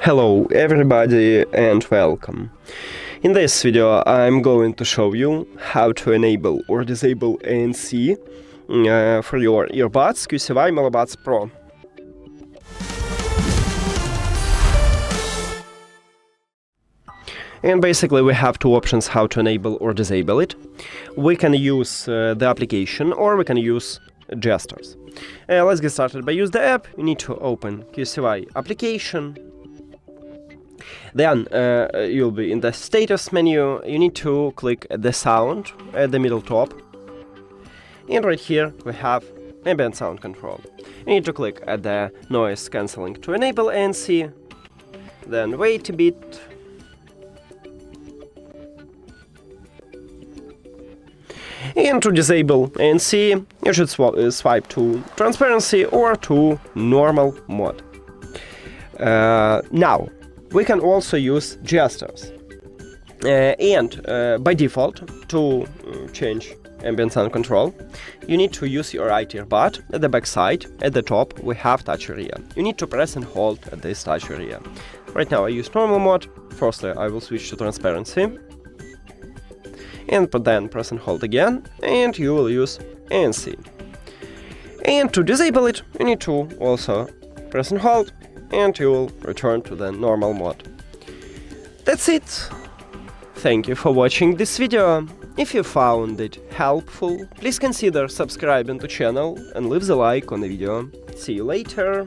Hello everybody and welcome. In this video I'm going to show you how to enable or disable ANC for your earbuds QCY MeloBuds Pro. And basically we have two options how to enable or disable it. We can use the application or we can use gestures. Let's get started. By use the app, you need to open QCY application. Then you'll be in the status menu. You need to click the sound at the middle top. And right here we have ambient sound control. You need to click at the noise cancelling to enable ANC. Then wait a bit. And to disable ANC, you should swipe to transparency or to normal mode. Now, we can also use gestures. And by default, to change ambient sound control, you need to use your right earbud. At the back side, at the top, we have touch area. You need to press and hold at this touch area. Right now I use normal mode. Firstly, I will switch to transparency. And then press and hold again, and you will use ANC. And to disable it, you need to also press and hold, and you will return to the normal mode. That's it! Thank you for watching this video. If you found it helpful, please consider subscribing to the channel and leave the like on the video. See you later!